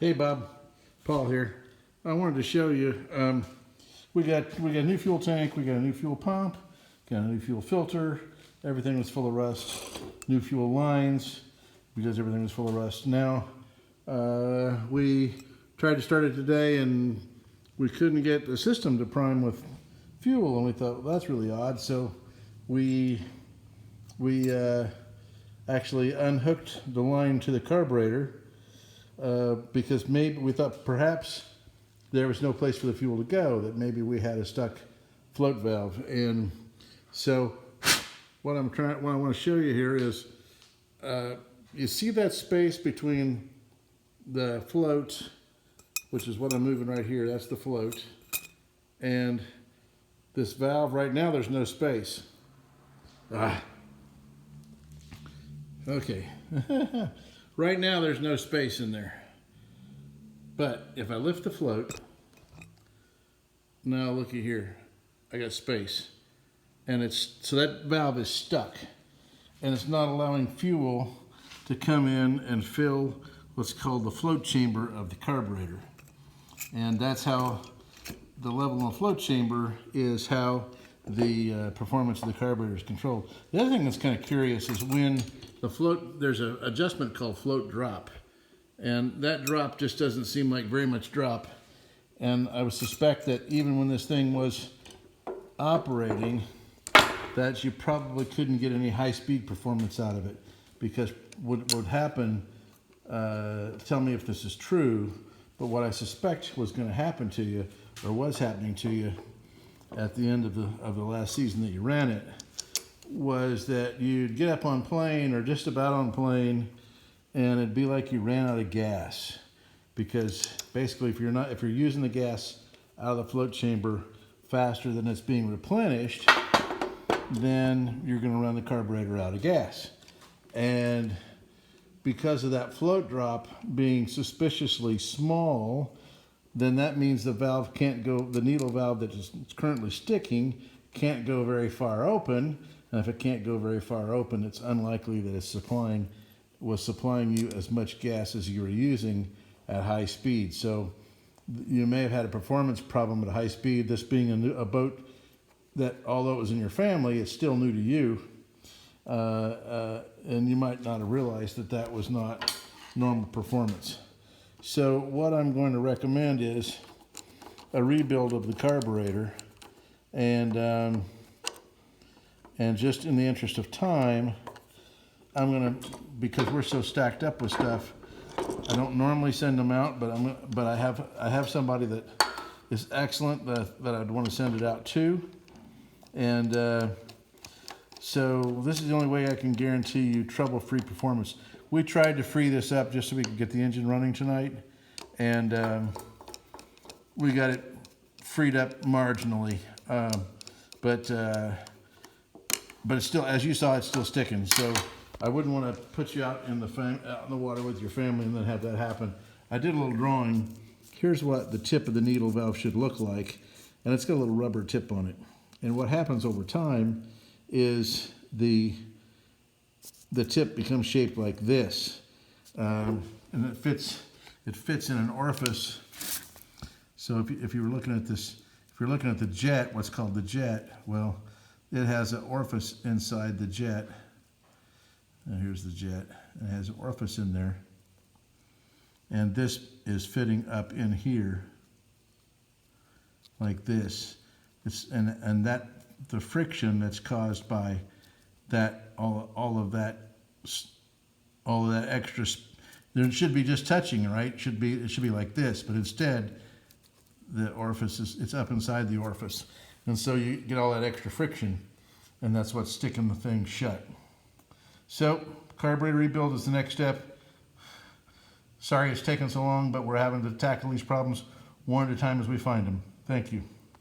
Hey Bob, Paul here. I wanted to show you, we got a new fuel tank, we got a new fuel pump, got a new fuel filter. Everything was full of rust. New fuel lines, because everything was full of rust. Now, we tried to start it today and we couldn't get the system to prime with fuel, and we thought, well, that's really odd. So we actually unhooked the line to the carburetor because maybe we thought perhaps there was no place for the fuel to go, that maybe we had a stuck float valve. And so what I want to show you here is, you see that space between the float, which is what I'm moving right here, that's the float, and this valve. Right now there's no space. Okay. Right now there's no space in there. But if I lift the float, now looky here, I got space. And so that valve is stuck. And it's not allowing fuel to come in and fill what's called the float chamber of the carburetor. And that's how the level in the float chamber is how the performance of the carburetor is controlled. The other thing that's kind of curious is when the float, there's an adjustment called float drop. And that drop just doesn't seem like very much drop. And I would suspect that even when this thing was operating, that you probably couldn't get any high-speed performance out of it. Because what would happen, tell me if this is true, but what I suspect was going to happen to you, or was happening to you at the end of the last season that you ran it, was that you'd get up on plane, or just about on plane, and it'd be like you ran out of gas. Because basically if you're using the gas out of the float chamber faster than it's being replenished, then you're going to run the carburetor out of gas. And because of that float drop being suspiciously small, then that means the valve can't go, the needle valve that is currently sticking can't go very far open. And if it can't go very far open, it's unlikely that it's was supplying you as much gas as you were using at high speed. So you may have had a performance problem at high speed. This being a boat that, although it was in your family, it's still new to you. And you might not have realized that that was not normal performance. So what I'm going to recommend is a rebuild of the carburetor, and just in the interest of time, I'm gonna, because we're so stacked up with stuff, I don't normally send them out, but I have somebody that is excellent that I'd want to send it out to, and so this is the only way I can guarantee you trouble-free performance. We tried to free this up just so we could get the engine running tonight, and we got it freed up marginally, but it's still, as you saw, it's still sticking. So I wouldn't want to put you out in the water with your family and then have that happen. I did a little drawing. Here's what the tip of the needle valve should look like, and it's got a little rubber tip on it. And what happens over time is the tip becomes shaped like this, and it fits in an orifice. So if you were looking at this, if you're looking at the jet, what's called the jet, well, it has an orifice inside the jet. And here's the jet. It has an orifice in there, and this is fitting up in here like this. And that the friction that's caused by that all of that extra, there should be just touching, right? It should be like this, but instead the orifice it's up inside the orifice, and so you get all that extra friction, and that's what's sticking the thing shut. So carburetor rebuild is the next step. Sorry it's taken so long, but we're having to tackle these problems one at a time as we find them. Thank you.